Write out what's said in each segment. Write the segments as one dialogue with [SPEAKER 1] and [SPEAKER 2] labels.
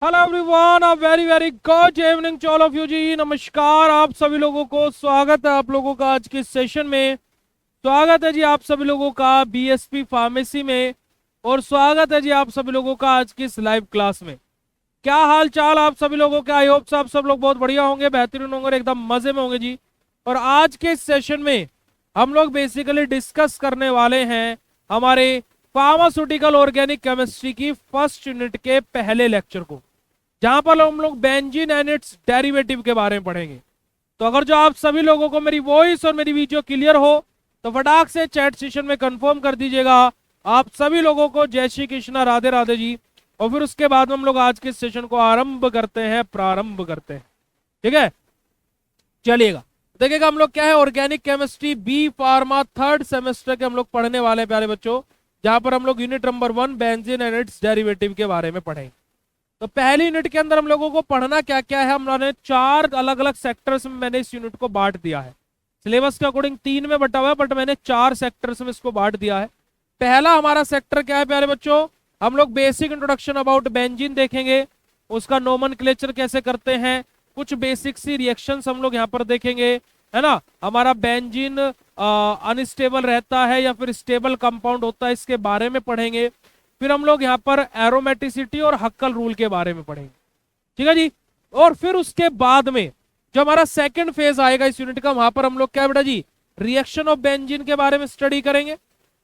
[SPEAKER 1] Hello everyone, a very very good evening to all of you जी। नमस्कार आप सभी लोगों को, स्वागत है आप लोगों का आज के सेशन में। स्वागत है जी आप सभी लोगों का बीएसपी फार्मेसी में, और स्वागत है जी आप सभी लोगों का आज की इस लाइव क्लास में। क्या हाल चाल आप सभी लोगों के? आई होप आप सब लोग बहुत बढ़िया होंगे, बेहतरीन होंगे और एकदम मजे में होंगे जी। और आज के इस सेशन में हम लोग बेसिकली डिस्कस करने वाले हैं हमारे फार्मास्यूटिकल ऑर्गेनिक केमिस्ट्री की फर्स्ट यूनिट के पहले लेक्चर को, जहां पर हम लोग बेंजीन एंड इट्स डेरिवेटिव के बारे में पढ़ेंगे। तो अगर जो आप सभी लोगों को मेरी वॉइस और मेरी वीडियो क्लियर हो तो फटाक से चैट सेशन में कंफर्म कर दीजिएगा। आप सभी लोगों को जय श्री कृष्णा, राधे राधे जी। और फिर उसके बाद हम लोग आज के सेशन को प्रारंभ करते हैं। ठीक है, चलिएगा देखिएगा हम लोग क्या है, organic chemistry B pharma third semester के हम लोग पढ़ने वाले हैं प्यारे बच्चों, जहां पर हम लोग unit number 1 benzene and it's derivative के बारे में पढ़ेंगे। तो पहली यूनिट के अंदर हम लोगों को पढ़ना क्या क्या है, हम लोगों ने 4 अलग अलग सेक्टर्स में मैंने इस यूनिट को बांट दिया है। सिलेबस के अकॉर्डिंग 3 में बटा हुआ है, बट मैंने 4 सेक्टर्स में इसको बांट दिया है। पहला हमारा सेक्टर क्या है प्यारे बच्चों, हम लोग बेसिक इंट्रोडक्शन अबाउट बेंजीन देखेंगे, उसका नोमेनक्लेचर कैसे करते हैं, कुछ बेसिक सी रिएक्शंस हम लोग यहाँ पर देखेंगे, है ना। हमारा बेंजीन अनस्टेबल रहता है या फिर स्टेबल कंपाउंड होता है, इसके बारे में पढ़ेंगे। फिर हम लोग यहाँ पर एरोमेटिसिटी और हक्कल रूल के बारे में पढ़ेंगे, ठीक है जी। और फिर उसके बाद में जो हमारा सेकंड फेज आएगा इस यूनिट का, वहां पर हम लोग क्या बेटा जी, रिएक्शन ऑफ बेंजीन के बारे में स्टडी करेंगे।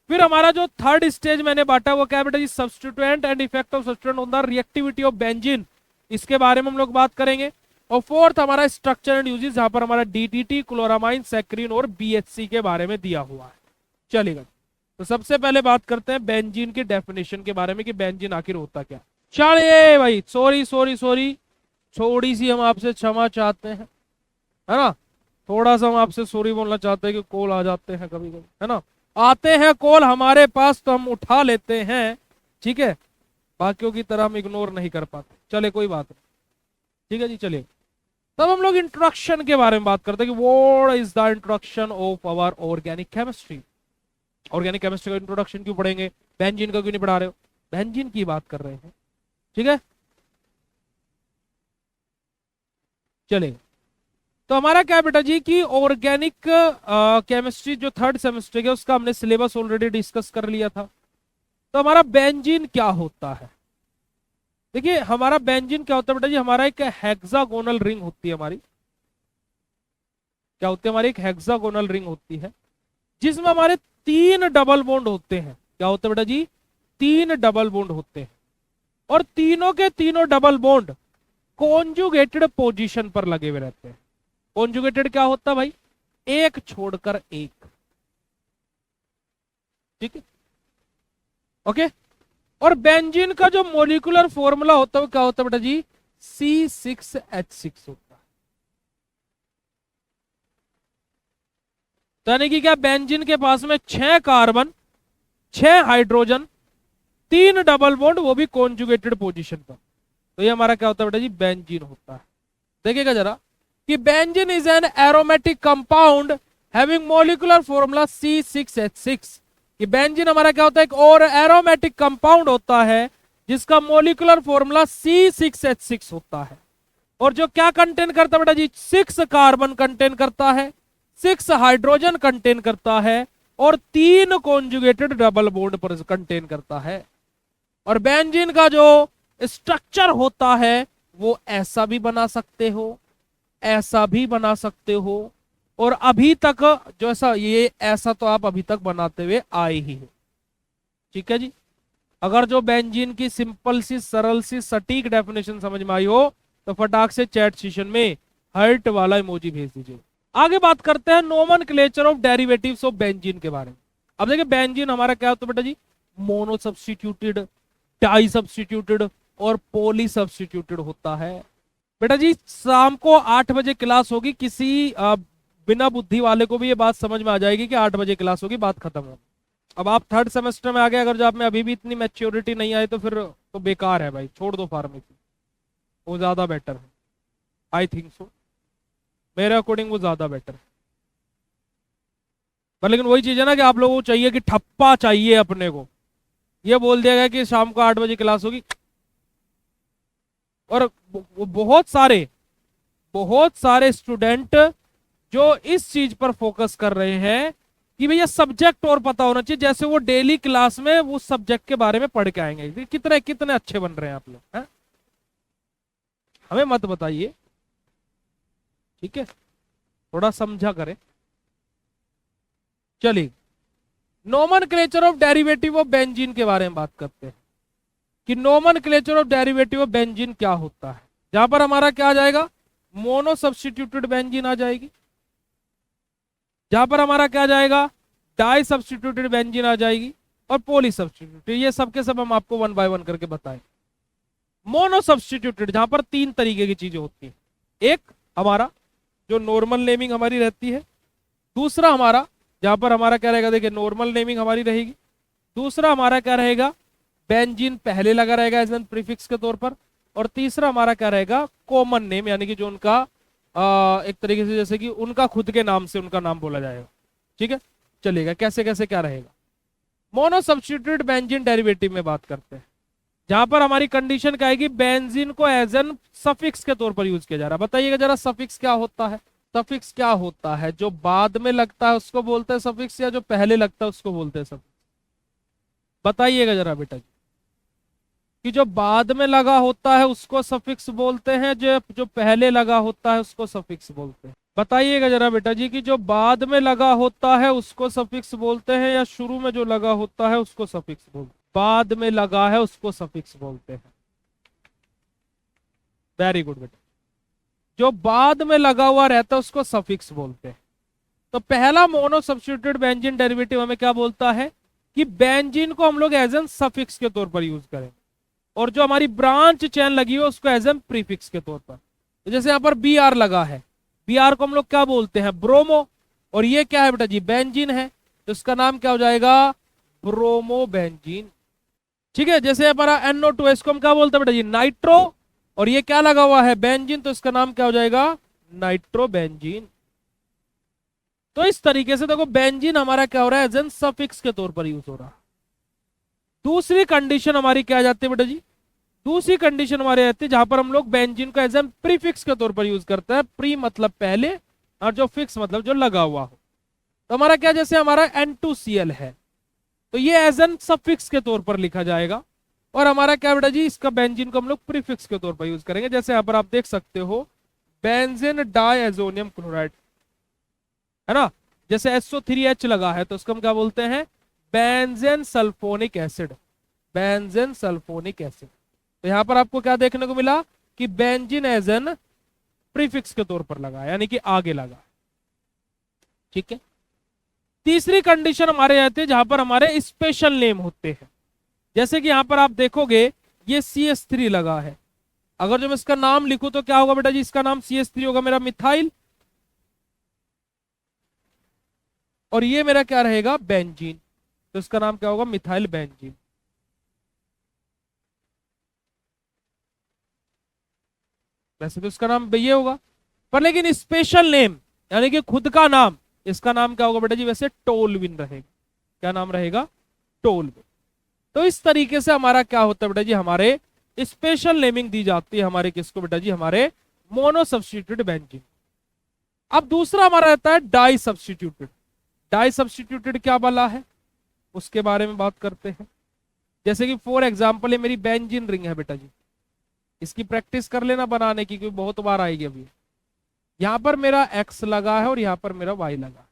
[SPEAKER 1] फिर हमारा जो थर्ड स्टेज मैंने बांटा वो क्या बेटा जी, substituent and effect of substituent on the reactivity of benzene, इसके बारे में हम लोग बात करेंगे। और फोर्थ हमारा स्ट्रक्चर एंड यूजेस, जहां पर हमारा डीटीटी, क्लोरामाइन, सैक्रिन और बीएचसी के बारे में दिया हुआ है। चलेगा, तो सबसे पहले बात करते हैं बेंजीन की डेफिनेशन के बारे में कि बेंजीन आखिर होता क्या। चलिए भाई, सॉरी सॉरी सॉरी, थोड़ी सी हम आपसे क्षमा चाहते हैं, है ना। थोड़ा सा हम आपसे सॉरी बोलना चाहते हैं कि कॉल आ जाते हैं कभी कभी, है ना। आते हैं कॉल हमारे पास तो हम उठा लेते हैं, ठीक है। बाकियों की तरह हम इग्नोर नहीं कर पाते, चले कोई बात नहीं, ठीक है जी। चलिए, तब हम लोग इंट्रोडक्शन के बारे में बात करते हैं कि what is the introduction of our organic chemistry. Organic chemistry का इंट्रोडक्शन क्यों पढ़ेंगे, बेंजीन का क्यों नहीं पढ़ा रहे हो, बेंजीन की बात कर रहे हैं, ठीक है। चलेगा, तो हमारा क्या बेटा जी कि ऑर्गेनिक केमिस्ट्री जो थर्ड सेमेस्टर है उसका हमने सिलेबस ऑलरेडी डिस्कस कर लिया था। तो हमारा बेंजीन क्या होता है, देखिए हमारा बेंजीन क्या होता है बेटा जी, हमारा एक हेक्सागोनल रिंग होती है हमारी, क्या होती है हमारी, एक हेक्सागोनल रिंग होती है जिसमें हमारे 3 डबल बॉन्ड होते हैं। क्या होते हैं बेटा जी, 3 डबल बॉन्ड होते हैं, और तीनों के तीनों डबल बॉन्ड कॉन्जुगेटेड पोजीशन पर लगे हुए रहते हैं। कॉन्जुगेटेड क्या होता है भाई, एक छोड़कर एक, ठीक है, ओके। और बेंजीन का जो मोलिकुलर फॉर्मूला होता है वो क्या होता है बेटा जी, C6H6 होता है। तो यानी कि क्या, बेंजीन के पास में 6 कार्बन, 6 हाइड्रोजन, 3 डबल बॉन्ड, वो भी कॉन्जुगेटेड पोजीशन पर। तो ये हमारा क्या होता है बेटा जी, बेंजीन होता है। देखिएगा जरा कि benzene is an aromatic compound having molecular formula C6H6। कि बेंजीन हमारा क्या होता है, एक और एरोमेटिक कंपाउंड होता है जिसका मॉलिक्यूलर फॉर्मूला C6H6 होता है। और जो क्या कंटेन करता है बेटा जी, 6 कार्बन कंटेन करता है, 6 हाइड्रोजन कंटेन करता है, और 3 कॉन्जुगेटेड डबल बॉन्ड पर कंटेन करता है। और बेंजीन का जो स्ट्रक्चर होता है वो ऐसा भी बना सकते हो, ऐसा भी बना सकते हो, और अभी तक जो ऐसा, ये ऐसा तो आप अभी तक बनाते हुए आए ही हो, ठीक है जी। अगर जो बेंजीन की सिंपल सी, सरल सी, सटीक डेफिनेशन समझ में आई हो तो फटाक से चैट सेशन में हर्ट वाला इमोजी भेज दीजिए। आगे बात करते हैं nomenclature of derivatives of benzene के बारे में। अब देखिए बेंजीन हमारा क्या होता है बेटा जी, मोनो सब्स्टिट्यूटेड, डाई सब्स्टिट्यूटेड और पॉली सब्स्टिट्यूटेड होता है। बेटा जी शाम को 8 बजे क्लास होगी, किसी बिना बुद्धि वाले को भी ये बात समझ में आ जाएगी कि 8 बजे क्लास होगी, बात खत्म हो। अब आप थर्ड सेमेस्टर में आ गए, अगर जो आप में अभी भी इतनी मैच्योरिटी नहीं आई तो फिर तो बेकार है भाई, छोड़ दो फार्मेसी, वो ज्यादा बेटर है। आई थिंक सो, मेरे अकॉर्डिंग वो ज्यादा बेटर है। पर लेकिन वही चीज है ना कि आप लोगों को चाहिए कि ठप्पा चाहिए अपने को, ये बोल दिया गया कि शाम को 8 बजे क्लास होगी, और बहुत सारे स्टूडेंट जो इस चीज पर फोकस कर रहे हैं कि भैया सब्जेक्ट और पता होना चाहिए, जैसे वो डेली क्लास में उस सब्जेक्ट के बारे में पढ़ के आएंगे। कितने कितने अच्छे बन रहे हैं आप लोग हैं? हमें मत बताइए, ठीक है, थोड़ा समझा करें। चलिए, nomenclature of derivative of benzene के बारे में बात करते हैं कि nomenclature of derivative of benzene क्या होता है। जहां पर हमारा क्या आ जाएगा, मोनो सब्स्टिट्यूटेड बेंजीन आ जाएगी। जहां पर हमारा क्या आ जाएगा, डाई सब्स्टिट्यूटेड बेंजीन आ जाएगी, और पॉली सब्स्टिट्यूटेड। ये सबके सब हम आपको वन बाय वन करके बताएं। मोनो सब्स्टिट्यूटेड जहां पर तीन तरीके की चीजें होती हैं। एक हमारा जो नॉर्मल नेमिंग हमारी रहती है, दूसरा हमारा जहां पर हमारा क्या रहेगा, देखिए नॉर्मल नेमिंग हमारी रहेगी, दूसरा हमारा क्या रहेगा, बेंजीन पहले लगा रहेगा एज एन प्रीफिक्स के तौर पर, और तीसरा हमारा क्या रहेगा, कॉमन नेम, यानी कि जो उनका एक तरीके से जैसे कि उनका खुद के नाम से उनका नाम बोला जाएगा। ठीक है, चलेगा। कैसे कैसे क्या रहेगा, मोनो सब्स्टिट्यूटेड बेंजीन डेरिवेटिव में बात करते हैं, जहां पर हमारी कंडीशन क्या आएगी, बेंजीन को एज एन सफिक्स के तौर पर यूज किया जा रहा है। बताइएगा जरा, सफिक्स क्या होता है? सफिक्स क्या होता है? जो बाद में लगता है उसको बोलते हैं सफिक्स, या जो पहले लगता है उसको बोलते हैं सफिक्स? बताइएगा जरा बेटा जी, कि जो बाद में लगा होता है उसको सफिक्स बोलते हैं, जो जो पहले लगा होता है उसको सफिक्स बोलते हैं। बताइएगा जरा बेटा जी, कि जो बाद में लगा होता है उसको सफिक्स बोलते हैं, या शुरू में जो लगा होता है उसको सफिक्स बोलते हैं? बाद में लगा है उसको सफिक्स बोलते हैं। वेरी गुड बेटा, जो बाद में लगा हुआ रहता है उसको सफिक्स बोलते हैं। तो पहला मोनो सब्स्टिट्यूटेड बेंजीन डेरिवेटिव हमें क्या बोलता है कि बेंजीन को हम लोग एज एन सफिक्स के तौर पर यूज करें, और जो हमारी ब्रांच चेन लगी है उसको एज एन प्रीफिक्स के तौर पर। तो जैसे यहां पर बी आर लगा है, बी आर को हम लोग क्या बोलते हैं, ब्रोमो, और ये क्या है बेटा जी, बेंजीन है, तो इसका नाम क्या हो जाएगा, ब्रोमो बेंजीन। ठीक है, जैसे हमारा NO2 इसको हम क्या बोलते हैं बेटा जी, नाइट्रो, और ये क्या लगा हुआ है, बेंजीन, तो इसका नाम क्या हो जाएगा, नाइट्रो बेंजीन। तो इस तरीके से देखो, बेंजीन हमारा क्या हो रहा है, एज एन सफिक्स के तौर पर यूज हो रहा है। दूसरी कंडीशन हमारी क्या आ जाती है बेटा जी, दूसरी कंडीशन हमारी आती है जहां पर हम लोग बेंजीन को एज एन प्रीफिक्स के तौर पर यूज करते हैं। प्री मतलब पहले, और जो फिक्स मतलब जो लगा हुआ हो। तो हमारा क्या, जैसे हमारा N2Cl है, तो ये एज एन सफिक्स के तौर पर लिखा जाएगा, और हमारा क्या बेटा जी, इसका बेंजीन को हम लोग प्रीफिक्स के तौर पर यूज करेंगे। जैसे यहां पर आप देख सकते हो, बेंजीन डायजोनियम क्लोराइड, है ना, जैसे SO3H लगा है तो उसको हम क्या बोलते हैं, benzene sulphonic acid, benzene sulphonic acid. तो यहां पर आपको क्या देखने को मिला कि बेंजीन एज एन प्रीफिक्स के तौर पर लगा, यानी कि आगे लगा। ठीक है, तीसरी कंडीशन हमारे आते हैं जहां पर हमारे स्पेशल नेम होते हैं। जैसे कि यहां पर आप देखोगे ये CH3 लगा है, अगर जो मैं इसका नाम लिखूं तो क्या होगा बेटा जी, इसका नाम CH3 होगा मेरा मिथाइल, और ये मेरा क्या रहेगा, बेंजीन, तो इसका नाम क्या होगा, मिथाइल बेंजीन। वैसे तो इसका नाम ये होगा, पर लेकिन स्पेशल नेम यानी कि खुद का नाम, इसका नाम क्या होगा बेटा जी, वैसे टोलविन रहेगा। क्या नाम रहेगा, टोलविन। तो इस तरीके से हमारा क्या होता है बेटा जी, हमारे स्पेशल नेमिंग दी जाती है हमारे किसको बेटा जी, हमारे मोनो सब्स्टिट्यूटेड बेंजीन। अब दूसरा हमारा रहता है डाई सब्स्टिट्यूटेड। डाई सब्स्टिट्यूटेड क्या वाला है, उसके बारे में बात करते हैं। जैसे कि फॉर एग्जाम्पल ये मेरी बेंजीन रिंग है बेटा जी, इसकी प्रैक्टिस कर लेना बनाने की, क्योंकि बहुत बार आएगी अभी। यहां पर मेरा X लगा है और यहां पर मेरा Y लगा है।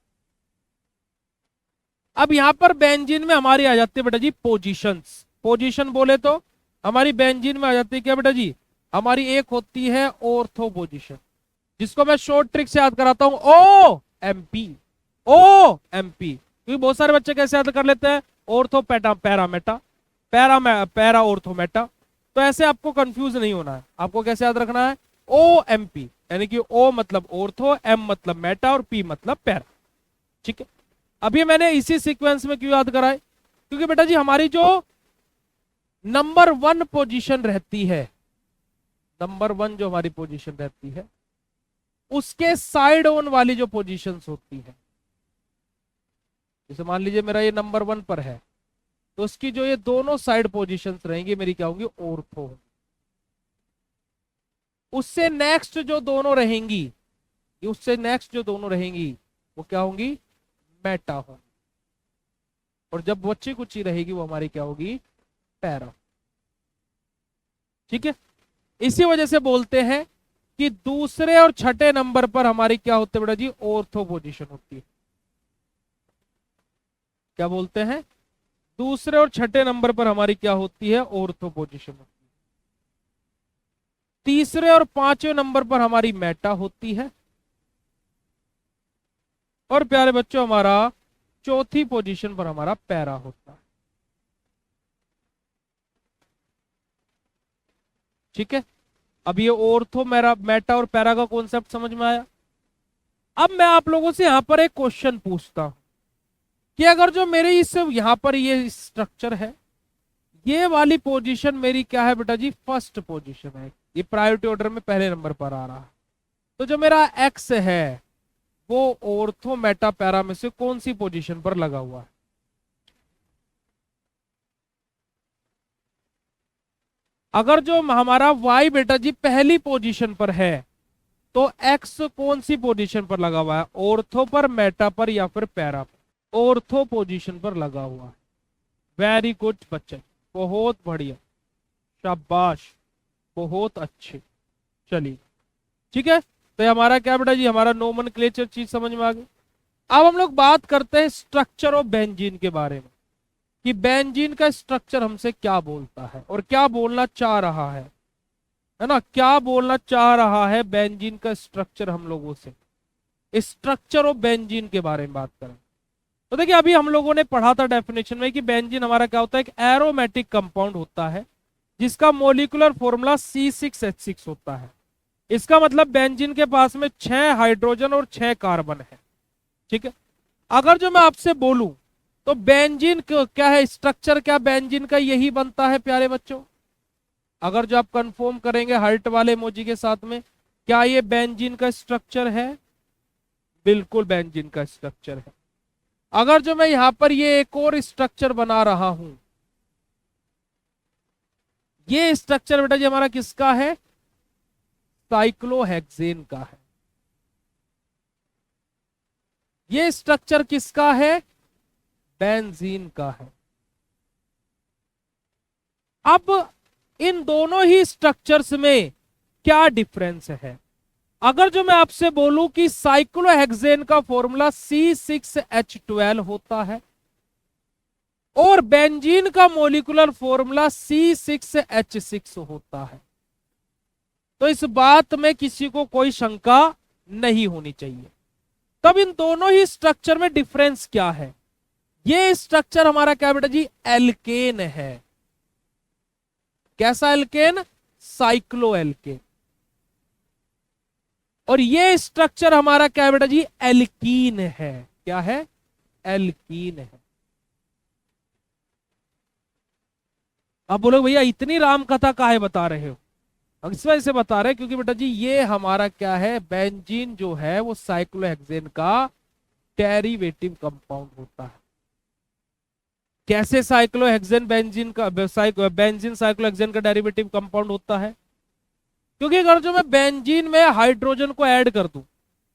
[SPEAKER 1] अब यहां पर बेंजीन में हमारी आ जाती है बेटा जी पोजीशंस। पोजीशन बोले तो हमारी बेंजीन में आ जाती है क्या बेटा जी, हमारी एक होती है ऑर्थो पोजीशन, जिसको मैं शॉर्ट ट्रिक से याद कराता हूं, OMP, OMP। क्योंकि बहुत सारे बच्चे कैसे याद कर लेते हैं, ortho PETA Parramatta, para ortho meta. तो ऐसे आपको कंफ्यूज नहीं होना है, आपको कैसे याद रखना है, OMP, यानी कि O मतलब ऑर्थो, M मतलब मेटा, और P मतलब पैरा। ठीक है, अभी मैंने इसी सीक्वेंस में क्यों याद कराए, क्योंकि बेटा जी हमारी जो नंबर 1 पोजीशन रहती है, नंबर 1 जो हमारी पोजीशन रहती है, उसके साइड ऑन वाली जो पोजीशंस होती है, जैसे मान लीजिए मेरा ये नंबर 1 पर है, तो उसकी जो ये दोनों साइड पोजीशंस रहेंगी मेरी क्या होंगी, ऑर्थो। उससे नेक्स्ट जो दोनों रहेंगी, उससे नेक्स्ट जो दोनों रहेंगी वो क्या होंगी, मेटा होंगी। और जब बच्चे कुछ ही रहेगी वो हमारी क्या होगी, पैरा। ठीक है, इसी वजह से बोलते हैं कि दूसरे और छठे नंबर पर हमारी क्या होते हैं बेटा जी, ऑर्थो पोजीशन होती है। क्या बोलते हैं, दूसरे और छठे नंबर पर हमारी क्या होती है, ऑर्थो पोजीशन होती है। तीसरे और पांचवें नंबर पर हमारी मेटा होती है। और प्यारे बच्चों हमारा चौथी पोजीशन पर हमारा पैरा होता है। ठीक है, अब ये ऑर्थो मेरा मेटा और पैरा का कॉन्सेप्ट समझ में आया। अब मैं आप लोगों से यहां पर एक क्वेश्चन पूछता हूं कि अगर जो मेरे इस यहां पर ये स्ट्रक्चर है, ये वाली पोजीशन मेरी क्या है बेटा जी, फर्स्ट पोजीशन है, ये प्रायोरिटी ऑर्डर में पहले नंबर पर आ रहा है। तो जो मेरा एक्स है वो ऑर्थो मेटा पैरा में से कौन सी पोजीशन पर लगा हुआ है। अगर जो हमारा वाई बेटा जी पहली पोजीशन पर है तो एक्स कौन सी पोजीशन पर लगा हुआ है, ऑर्थो पर, मेटा पर, या फिर पैरा पर। ऑर्थो पोजीशन पर लगा हुआ है। वेरी गुड बच्चे, बहुत बढ़िया, शाबाश, बहुत अच्छे। चलिए ठीक है, तो ये हमारा क्या बेटा जी, हमारा नोमेनक्लेचर चीज समझ में आ गई। अब हम लोग बात करते हैं स्ट्रक्चर ऑफ बेंजीन के बारे में, कि बेंजीन का स्ट्रक्चर हमसे क्या बोलता है और क्या बोलना चाह रहा है ना, क्या बोलना चाह रहा है बेंजीन का स्ट्रक्चर हम लोगों से। स्ट्रक्चर ऑफ बेंजीन के बारे में बात करें तो देखिए, अभी हम लोगों ने पढ़ा था डेफिनेशन में कि बेंजीन हमारा क्या होता है, एक एरोमेटिक कंपाउंड होता है जिसका मोलिकुलर फॉर्मूला C6H6 होता है। इसका मतलब बेंजीन के पास में 6 हाइड्रोजन और 6 कार्बन है। ठीक है, अगर जो मैं आपसे बोलूं तो बेंजीन क्या है स्ट्रक्चर, क्या बेंजीन का यही बनता है प्यारे बच्चों। अगर जो आप कंफर्म करेंगे हार्ट वाले इमोजी के साथ में, क्या ये बेंजीन का स्ट्रक्चर है, बिल्कुल बेंजीन का स्ट्रक्चर है। अगर जो मैं यहां पर ये एक और स्ट्रक्चर बना रहा हूं, ये स्ट्रक्चर बेटा जी हमारा किसका है, साइक्लोहेक्सेन का है। ये स्ट्रक्चर किसका है, बेंजीन का है। अब इन दोनों ही स्ट्रक्चर्स में क्या डिफरेंस है। अगर जो मैं आपसे बोलूं कि साइक्लोहेक्सेन का फॉर्मूला C6H12 होता है और बेंजीन का मॉलिक्यूलर फॉर्मूला C6H6 होता है, तो इस बात में किसी को कोई शंका नहीं होनी चाहिए। तब इन दोनों ही स्ट्रक्चर में डिफरेंस क्या है। ये स्ट्रक्चर हमारा क्या बेटा जी, एल्केन है। कैसा एल्केन, साइक्लो एल्केन। और ये स्ट्रक्चर हमारा क्या है बेटा जी, एल्कीन है। क्या है, एल्कीन है। अब बोलो भैया इतनी राम कथा काहे बता रहे हो, इस वजह से बता रहे हैं क्योंकि बेटा जी ये हमारा क्या है, बेंजीन जो है वो साइक्लोहेक्सेन का डेरिवेटिव कंपाउंड होता है। कैसे साइक्लोहेक्सेन बेंजीन का, बेंजीन साइक्लोहेक्सेन का डेरिवेटिव कंपाउंड होता है, क्योंकि अगर जो मैं बेंजीन में हाइड्रोजन को ऐड कर दूं,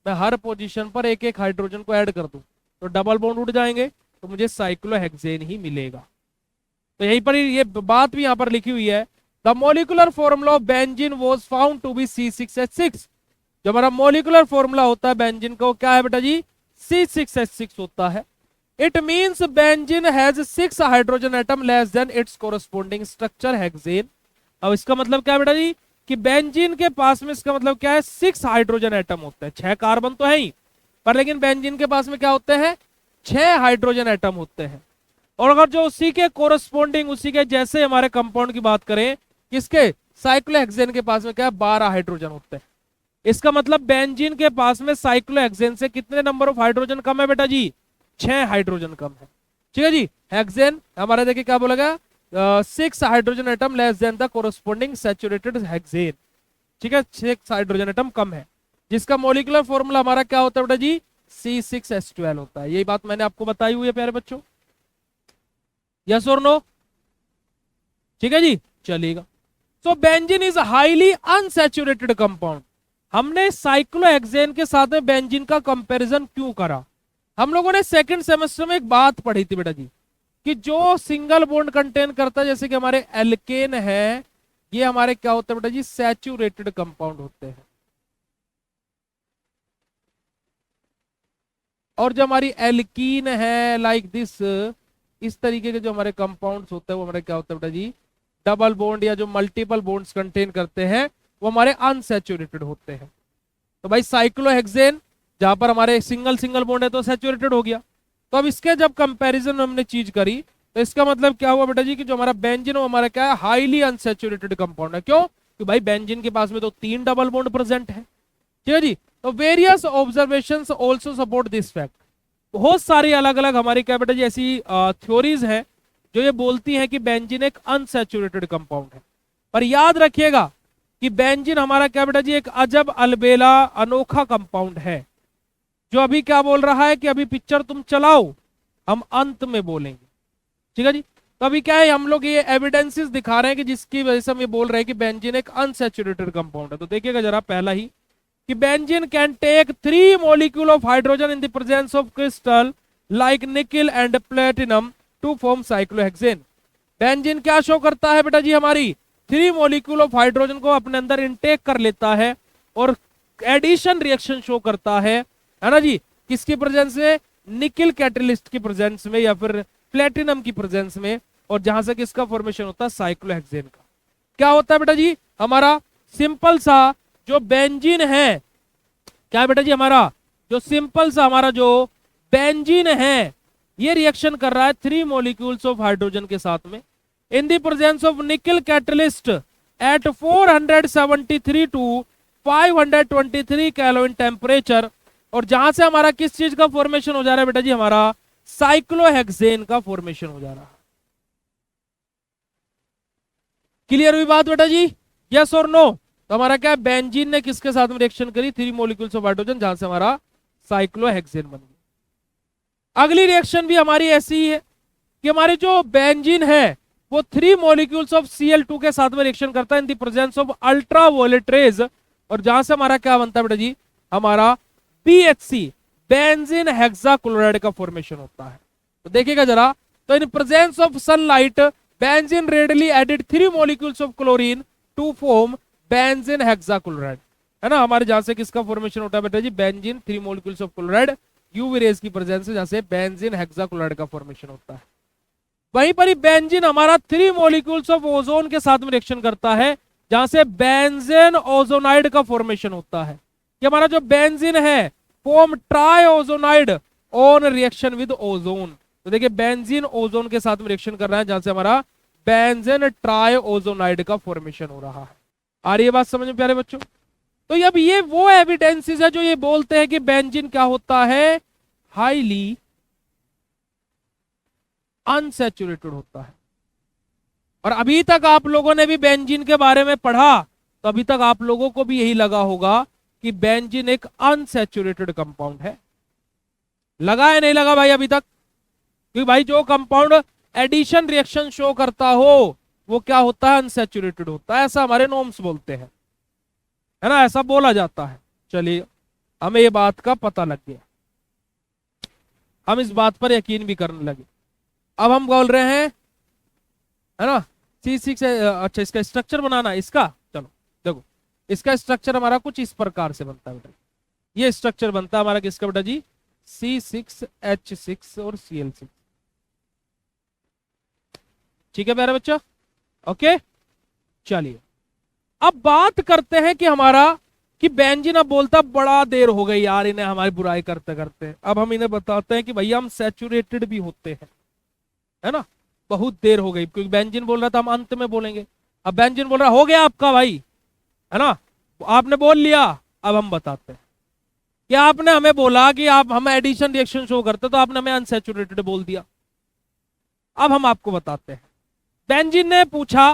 [SPEAKER 1] मैं हर पोजीशन पर एक एक हाइड्रोजन को ऐड कर दूं तो डबल बॉन्ड उड़ जाएंगे, तो मुझे साइक्लोहेक्सेन ही मिलेगा। तो यहीं पर ये बात भी यहां पर लिखी हुई है, the molecular formula of benzene was found to be C6H6। जो हमारा मोलिकुलर फॉर्मूला होता है बेंजीन का वो क्या है बेटा जी, C6H6 होता है। It means benzene has 6 hydrogen atom less than it's corresponding structure hexane. अब इसका मतलब क्या है बेटा जी, कि बेंजीन के पास में इसका मतलब क्या है, 6 हाइड्रोजन एटम होते हैं। 6 कार्बन तो है ही पर, लेकिन बेंजीन के पास में क्या होते हैं, 6 हाइड्रोजन एटम होते हैं। और अगर जो उसी के कोरस्पोंडिंग, उसी के जैसे हमारे कंपाउंड की बात करें, किसके, साइक्लोहेक्सेन के पास में क्या है, 12 हाइड्रोजन होते हैं। इसका मतलब बेंजीन के पास में साइक्लोहेक्सेन से कितने नंबर ऑफ हाइड्रोजन कम है बेटा जी, 6 हाइड्रोजन कम है। ठीक है जी, हेक्सेन हमारे देखिए क्या बोला गया, 6 hydrogen atom less than the corresponding saturated hexane. ठीक है, 6 हाइड्रोजन एटम कम है, जिसका मोलिकुलर फॉर्मूला हमारा क्या होता है बेटा जी, C6H12 होता है। यही बात मैंने आपको बताई हुई है प्यारे बच्चों, यस और नो। ठीक है जी, चलिएगा। तो benzene is highly unsaturated compound. हमने साइक्लोहेक्सेन के साथ में बेंजीन का कंपैरिजन क्यों करा? हम लोगों ने सेकंड सेमेस्टर में एक बात पढ़ी थी बेटा जी, कि जो सिंगल बॉन्ड कंटेन करता है, जैसे कि हमारे एल्केन है, ये हमारे क्या होते हैं बेटा जी, सैचुरेटेड कंपाउंड होते हैं। और जो हमारी एल्कीन है लाइक दिस, इस तरीके के जो हमारे कंपाउंड्स होते हैं वो हमारे क्या होते हैं बेटा जी, डबल बॉन्ड या जो मल्टीपल बॉन्ड्स कंटेन करते हैं वो हमारे अनसैचुरेटेड होते हैं। तो भाई साइक्लोहेक्सेन जहां पर हमारे सिंगल सिंगल बॉन्ड है तो सैचुरेटेड हो गया। तो अब इसके जब कंपैरिजन हमने चीज करी तो इसका मतलब क्या हुआ बेटा जी, कि जो हमारा बेंजीन वो हमारा क्या है, हाईली अनसैचुरेटेड कंपाउंड है। क्यों? कि भाई बेंजीन के पास में तो 3 डबल बॉन्ड प्रेजेंट है। ठीक है जी। तो various observations also support this fact. बहुत सारी अलग अलग हमारी क्या बेटा जी ऐसी थ्योरीज हैं जो ये बोलती हैं कि बेंजीन एक अनसैचुरेटेड कंपाउंड है। पर याद रखिएगा कि बेंजीन हमारा क्या बेटा जी एक अजब अलबेला अनोखा कंपाउंड है, जो अभी क्या बोल रहा है कि अभी पिक्चर तुम चलाओ, हम अंत में बोलेंगे। ठीक है जी। तो अभी क्या है, हम लोग ये एविडेंसेस दिखा रहे हैं कि जिसकी वजह से हम ये बोल रहे हैं कि बेंजीन एक अनसैचुरेटेड कंपाउंड है। तो देखिएगा जरा पहला ही कि benzene can take 3 molecule of hydrogen in the presence of crystal like nickel and platinum to form cyclohexane. Benzene क्या शो करता है बेटा जी, हमारी 3 मॉलिक्यूल ऑफ हाइड्रोजन को अपने अंदर इनटेक कर लेता है और एडिशन रिएक्शन शो करता है ना जी, किसकी प्रेजेंस में, निकिल कैटलिस्ट की प्रेजेंस में या फिर प्लेटिनम की प्रेजेंस में, और जहां से किसका फॉर्मेशन होता है, साइक्लोहेक्सेन का। क्या होता है बेटा जी, हमारा सिंपल सा जो बेंजीन है, क्या है बेटा जी, हमारा जो सिंपल सा हमारा जो बेंजीन है ये रिएक्शन कर रहा है 3 मॉलिक्यूल्स ऑफ हाइड्रोजन के साथ में in the presence of nickel catalyst at 473 to 523 kelvin temperature, और जहां से हमारा किस चीज का फॉर्मेशन हो जा रहा है बेटा जी, हमारा साइक्लोहेक्सेन का फॉर्मेशन हो जा रहा है। क्लियर हुई बात बेटा जी, यस और नो? तो हमारा क्या है, बेंजीन ने किसके साथ में रिएक्शन करी, 3 मॉलिक्यूल्स ऑफ हाइड्रोजन, जहां से हमारा साइक्लोहेक्सेन बन गया। अगली रिएक्शन भी हमारी ऐसी ही है कि हमारे जो बेंजीन है वो 3 मॉलिक्यूल्स ऑफ Cl2 के साथ में रिएक्शन करता है इन the presence of ultraviolet rays, और जहां से हमारा क्या बनता है बेटा जी, हमारा BHC बेंजीन हेक्साक्लोराइड का फॉर्मेशन होता है। तो देखिएगा जरा, तो in presence of sunlight benzene readily added 3 molecules of chlorine to form benzene hexachloride, है ना। हमारे जहां से किसका फॉर्मेशन होता है बेटा जी, benzene 3 molecules of chloride UV rays की प्रेजेंस से जहां से बेंजीन हेक्साक्लोराइड का फॉर्मेशन होता है। वहीं पर ही बेंजीन हमारा 3 मॉलिक्यूल्स ऑफ ओजोन के साथ में रिएक्शन करता है, जहां से बेंजीन ओजोनाइड का फॉर्मेशन होता है। कि हमारा जो बेंजीन है form triozonide on reaction with ozone. तो देखिए बेंजीन ओजोन के साथ में रिएक्शन कर रहा है, जहां से हमारा बेंजीन ट्राइओजोनाइड का फॉर्मेशन हो रहा है। आ रही है बात समझ में प्यारे बच्चों? तो अब ये वो एविडेंसेस है जो ये बोलते हैं कि बेंजीन क्या होता है, हाईली अनसैचुरेटेड होता है। और अभी तक आप लोगों ने भी बेंजीन के बारे में पढ़ा तो अभी तक आप लोगों को भी यही लगा होगा कि बेंजीन एक अनसैचुरेटेड कंपाउंड है। लगा है नहीं लगा भाई अभी तक? क्योंकि भाई जो कंपाउंड एडिशन रिएक्शन शो करता हो वो क्या होता है, अनसैचुरेटेड होता है, ऐसा हमारे नॉर्म्स बोलते हैं, है ना, ऐसा बोला जाता है। चलिए हमें ये बात का पता लग गया, हम इस बात पर यकीन भी करने लगे। अब हम बोल रहे हैं, है ना, C6 अच्छा इसका स्ट्रक्चर बनाना इसका, चलो देखो इसका स्ट्रक्चर हमारा कुछ इस प्रकार से बनता है बेटा। ये स्ट्रक्चर बनता है हमारा किसका बेटा जी, C6H6 और Cl6। ठीक है प्यारे बच्चा, ओके। चलिए अब बात करते हैं कि हमारा कि बेंजीन अब बोलता बड़ा देर हो गई यार इन्हें हमारी बुराई करते करते। अब हम इन्हें बताते हैं कि भैया हम सैचुरेटेड भी होते हैं, है ना, बहुत देर हो गई। क्योंकि बेंजीन बोल रहा था हम अंत में बोलेंगे, अब बेंजीन बोल रहा हो गया आपका भाई, है ना, आपने बोल लिया। अब हम बताते हैं कि आपने हमें बोला कि आप हम एडिशन रिएक्शन शो करते, तो आपने हमें अनसैचुरेटेड बोल दिया। अब हम आपको बताते हैं, बेंजीन ने पूछा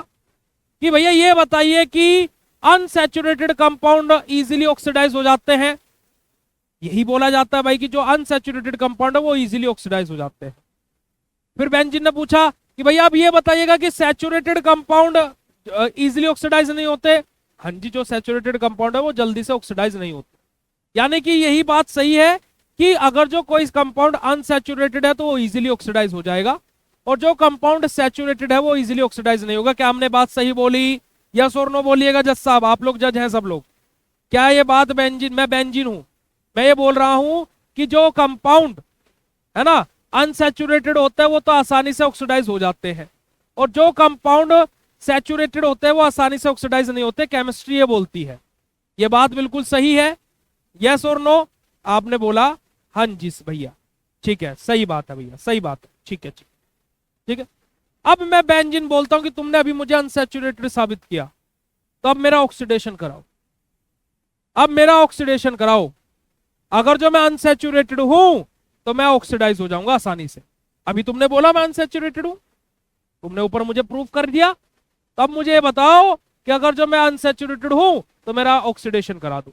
[SPEAKER 1] कि भैया ये बताइए कि अनसैचुरेटेड कंपाउंड इजीली ऑक्सीडाइज हो जाते हैं। यही बोला जाता है भाई कि जो अनसैचुरेटेड कंपाउंड है वो इजीली ऑक्सीडाइज हो जाते हैं। फिर बेंजीन ने पूछा कि भैया आप ये बताइएगा कि सैचुरेटेड कंपाउंड इजिली ऑक्सीडाइज नहीं होते? हाँ जी, जो सैचुरेटेड कंपाउंड है वो जल्दी से ऑक्सीडाइज नहीं होते। यानी कि यही बात सही है कि अगर जो कोई कंपाउंड अनसैचुरेटेड है तो वो इजीली ऑक्सीडाइज हो जाएगा, और जो कंपाउंड सैचुरेटेड है वो इजीली ऑक्सीडाइज नहीं होगा। क्या हमने बात सही बोली? यस और नो बोलिएगा जज साहब, आप लोग जज हैं सब लोग। क्या ये बात बेंजीन, मैं बेंजीन हूं, मैं ये बोल रहा हूं कि जो कंपाउंड है ना अनसैचुरेटेड होता है वो तो आसानी से ऑक्सीडाइज हो जाते हैं, और जो कंपाउंड सैचुरेटेड होते हैं वो आसानी से ऑक्सीडाइज नहीं होते, केमिस्ट्री ये बोलती है। ये बात बिल्कुल सही है, यस और नो? आपने बोला हाँ जी भैया, ठीक है, सही बात है भैया, सही बात है, ठीक है, ठीक, ठीक है। अब मैं बेंजीन बोलता हूं कि तुमने अभी मुझे अनसैचुरेटेड साबित किया, तो अब मेरा ऑक्सीडेशन कराओ, अब मेरा ऑक्सीडेशन कराओ। अगर जो मैं अनसैचुरेटेड हूं तो मैं ऑक्सीडाइज हो जाऊंगा आसानी से। अभी तुमने बोला मैं अनसैचुरेटेड हूं, तुमने ऊपर मुझे प्रूफ कर दिया, तो अब मुझे ये बताओ कि अगर जो मैं अनसैचुरेटेड हूं तो मेरा ऑक्सीडेशन करा दो।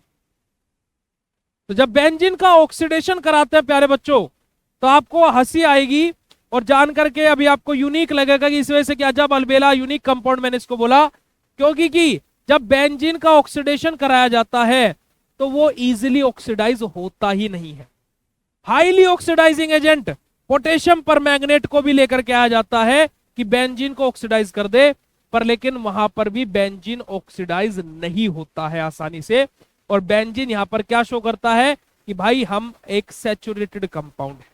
[SPEAKER 1] तो जब बेंजीन का ऑक्सीडेशन कराते हैं प्यारे बच्चों, तो आपको हंसी आएगी और जान करके अभी आपको यूनिक लगेगा कि इस वजह से क्या जब अलबेला यूनिक कंपाउंड मैंने इसको बोला, क्योंकि कि जब बेंजीन का ऑक्सीडेशन कराया जाता है तो वो इजीली ऑक्सीडाइज होता ही नहीं है। Highly oxidising agent potassium permanganate को भी लेकर के आया जाता है कि बेंजीन को ऑक्सीडाइज कर दे, पर लेकिन वहां पर भी बेंजीन ऑक्सीडाइज नहीं होता है आसानी से। और बेंजीन यहां पर क्या शो करता है कि भाई हम एक सैचुरेटेड कंपाउंड है,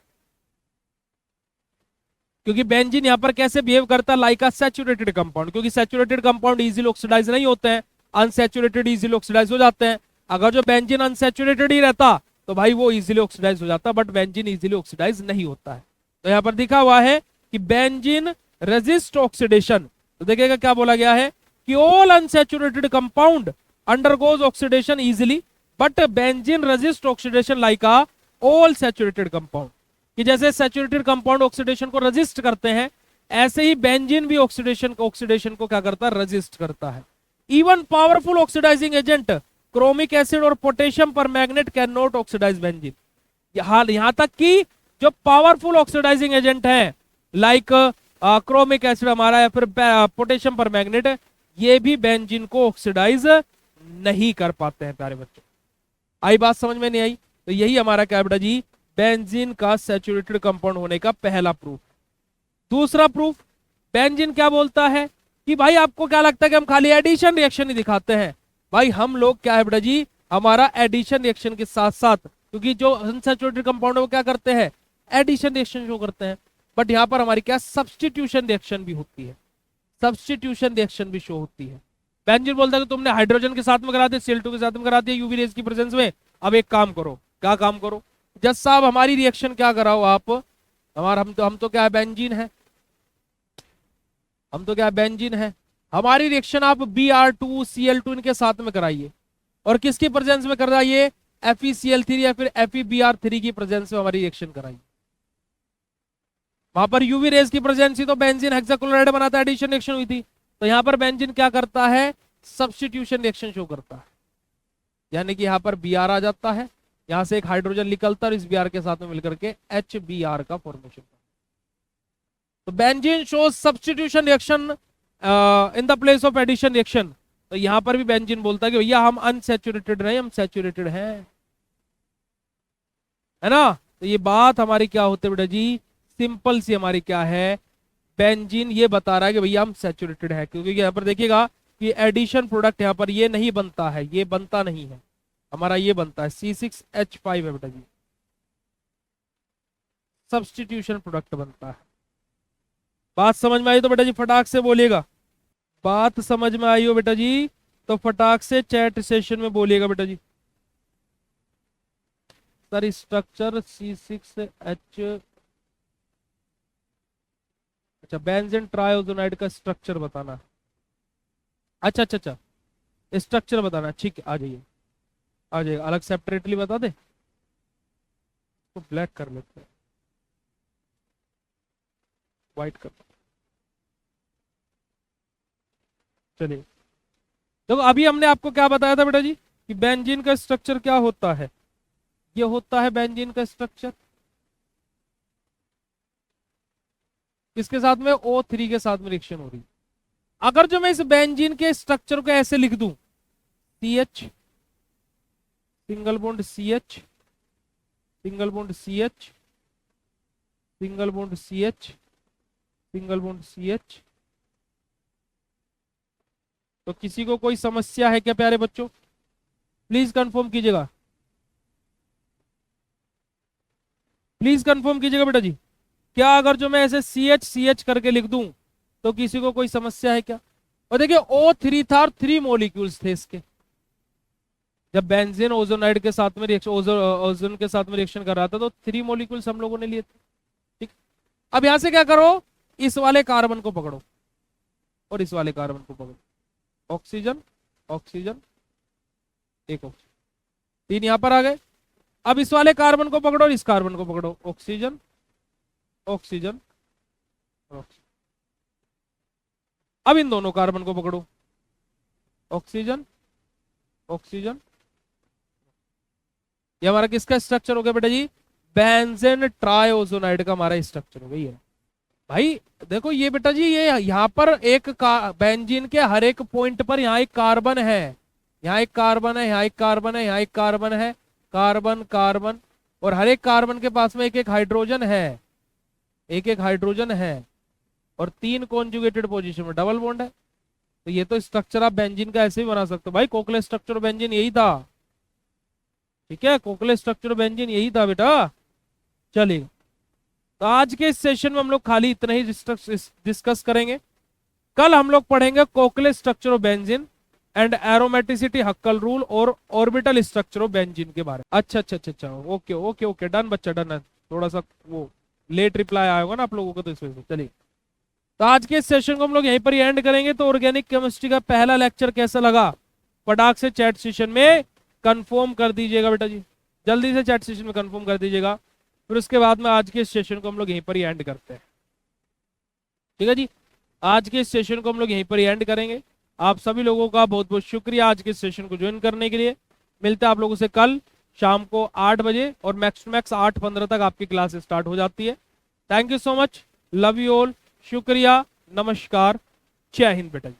[SPEAKER 1] क्योंकि बेंजीन यहां पर कैसे बिहेव करता है, लाइक अ सैचुरेटेड कंपाउंड, क्योंकि सैचुरेटेड कंपाउंड इजीली ऑक्सीडाइज नहीं होते हैं, अनसैचुरेटेड इजीली ऑक्सीडाइज हो जाते हैं। अगर जो बेंजीन अनसैचुरेटेड ही रहता तो भाई वो इजीली ऑक्सीडाइज हो जाता, बट बेंजीन इजीली ऑक्सीडाइज नहीं होता है। तो यहां पर दिखा हुआ है कि बेंजीन रेजिस्ट ऑक्सीडेशन, तो देखिएगा क्या बोला गया है कि all unsaturated compound undergoes oxidation easily, but benzene resist oxidation like a all saturated compound, कि जैसे सैचुरेटेड कंपाउंड ऑक्सीडेशन को रेजिस्ट करते हैं, ऐसे ही बेंजीन भी ऑक्सीडेशन को क्या करता है, रेजिस्ट करता है। Even powerful oxidising agent chromic acid और potassium permanganate can not oxidise benzene. यहां तक कि जो पावरफुल ऑक्सीडाइजिंग एजेंट है लाइक क्रोमिक एसिड हमारा या फिर पोटेशियम परमैंगनेट, ये भी बेंजीन को ऑक्सीडाइज नहीं कर पाते हैं प्यारे बच्चों। आई बात समझ में नहीं आई? तो यही हमारा क्या बेटा जी, बेंजीन का सैचुरेटेड कंपाउंड होने का पहला प्रूफ। दूसरा प्रूफ, बेंजीन क्या बोलता है कि भाई आपको क्या लगता है कि हम खाली एडिशन रिएक्शन ही दिखाते हैं? भाई हम लोग क्या है बेटा जी, हमारा एडिशन रिएक्शन के साथ साथ, क्योंकि जो अनसैचुरेटेड कंपाउंड है वो क्या करते हैं, एडिशन रिएक्शन शो करते हैं, बट यहां पर हमारी क्या सब्स्टिट्यूशन रिएक्शन भी होती है, सब्स्टिट्यूशन रिएक्शन भी शो होती है। बेंजीन बोलता है कि तुमने हाइड्रोजन के साथ में करा दिया, Cl2 के साथ में करा दिया यूवी रेज की प्रेजेंस में, अब एक काम करो। क्या काम करो जज साहब? हमारी रिएक्शन क्या कराओ आप, हमारा हम तो क्या है, बेंजीन है, हम तो क्या बेंजीन है, हमारी रिएक्शन आप Br2 Cl2 इनके साथ में कराइए, और किसकी प्रेजेंस में कराइए, FeCl3 या फिर FeBr3 की प्रेजेंस में हमारी रिएक्शन कराइए। वहां पर यूवी रेज की प्रेजेंस थी तो बेंजीन हेक्साक्लोराइड बनाता है, एडिशन रिएक्शन हुई थी। तो यहां पर बेंजीन क्या करता है, सब्स्टिट्यूशन रिएक्शन शो करता है, यानी कि यहां पर Br आ जाता है, यहां से एक हाइड्रोजन निकलता है और इस Br के साथ में मिलकर के HBr का फॉर्मेशन। तो benzene shows substitution reaction in the place of addition reaction. तो यहां पर भी बेंजीन बोलता है कि भैया हम अनसैचुरेटेड नहीं, हम सैचुरेटेड हैं, है ना। तो ये बात हमारी क्या होती है बेटा जी, सिंपल सी हमारी क्या है, बेंजीन ये बता रहा है कि भैया हम सैचुरेटेड है, क्योंकि यहाँ पर देखिएगा कि एडिशन प्रोडक्ट यहाँ पर ये नहीं बनता है, ये बनता नहीं है, हमारा ये बनता है C6H5 है बेटा जी, सब्स्टिट्यूशन प्रोडक्ट बनता है। बात समझ में आई तो बेटा जी फटाक से बोलिएगा, बात समझ में आई हो बेटा जी तो फटाक से चैट सेशन में बोलिएगा बेटा जी। सर स्ट्रक्चर C6H, अच्छा बेंजीन ट्राइओजोनाइड का स्ट्रक्चर बताना, अच्छा अच्छा अच्छा स्ट्रक्चर बताना, ठीक है आ जाइए, आ जाइए, अलग सेपरेटली बता दे तो ब्लैक कर लेते हैं, व्हाइट कर, चलिए। तो अभी हमने आपको क्या बताया था बेटा जी कि बेंजीन का स्ट्रक्चर क्या होता है, ये होता है बेंजीन का स्ट्रक्चर, किसके साथ में, O3 के साथ में रिएक्शन हो रही, अगर जो मैं इस बेंजीन के स्ट्रक्चर को ऐसे लिख दूं, CH single bond CH single bond CH single bond CH single bond CH, तो किसी को कोई समस्या है क्या प्यारे बच्चों? प्लीज कंफर्म कीजिएगा, प्लीज कंफर्म कीजिएगा बेटा जी। क्या अगर जो मैं ऐसे CH करके लिख दूं तो किसी को कोई समस्या है क्या? और देखिए O3 था और 3 मॉलिक्यूल्स थे इसके। जब बेंजीन ओजोनाइड के साथ में रिएक्शन, ओजोन के साथ में रिएक्शन कर रहा था तो 3 मॉलिक्यूल्स हम लोगों ने लिए थे। ठीक, अब यहां से क्या करो, इस वाले कार्बन को पकड़ो और इस वाले कार्बन को पकड़ो, ऑक्सीजन ऑक्सीजन एक ऑक्सीजन, 3 यहां पर आ गए। अब इस वाले कार्बन को पकड़ो और इस कार्बन को पकड़ो, ऑक्सीजन ऑक्सीजन ऑक्सीजन। अब इन दोनों कार्बन को पकड़ो, ऑक्सीजन ऑक्सीजन। ये हमारा किसका स्ट्रक्चर हो गया बेटा जी? बेंजीन ट्राइओजोनाइड का हमारा स्ट्रक्चर हो गया। भाई देखो ये बेटा जी, ये यहाँ पर एक बेंजीन के हर एक पॉइंट पर यहाँ एक कार्बन है, यहाँ एक कार्बन है, यहाँ एक कार्बन है, यहाँ एक कार्बन है, कार्बन कार्बन, और हर एक कार्बन के पास में एक एक हाइड्रोजन है, एक एक हाइड्रोजन है, और 3 कॉन्जुगेटेड पोजीशन में डबल बॉन्ड है। तो ये तो स्ट्रक्चर आप बेंजीन का ऐसे ही बना सकते हो भाई। कोकले स्ट्रक्चर बेंजीन यही था, ठीक है, कोकले स्ट्रक्चर बेंजीन यही था बेटा। चलिए, तो आज के इस सेशन में हम लोग खाली इतना ही डिस्कस करेंगे। कल हम लोग पढ़ेंगे Kekule structure of benzene and aromaticity Huckel rule और ऑर्बिटल स्ट्रक्चर ऑफ बेंजीन के बारे में। अच्छा अच्छा अच्छा अच्छा, ओके ओके ओके, डन बच्चा डन है। थोड़ा सा वो लेट रिप्लाई आया होगा ना आप लोगों को, तो इस वजह से। चलिए, तो आज के इस सेशन को हम लोग यहीं पर ही एंड करेंगे। तो ऑर्गेनिक केमिस्ट्री का पहला लेक्चर कैसा लगा फटाक से चैट सेशन में कंफर्म कर दीजिएगा बेटा जी, जल्दी से चैट सेशन में कंफर्म कर दीजिएगा। फिर उसके बाद में आज के इस सेशन को हम लोग यहीं पर ही एंड करते हैं, ठीक है जी। आज के इस सेशन को हम लोग यहीं पर ही एंड करेंगे। आप सभी लोगों का बहुत बहुत शुक्रिया आज के इस सेशन को ज्वाइन करने के लिए। मिलते हैं आप लोगों से कल शाम को 8 बजे, और मैक्स टू मैक्स 8:15 तक आपकी क्लास स्टार्ट हो जाती है। Thank you so much, love you all, शुक्रिया, नमस्कार, जय हिंद बेटा जी।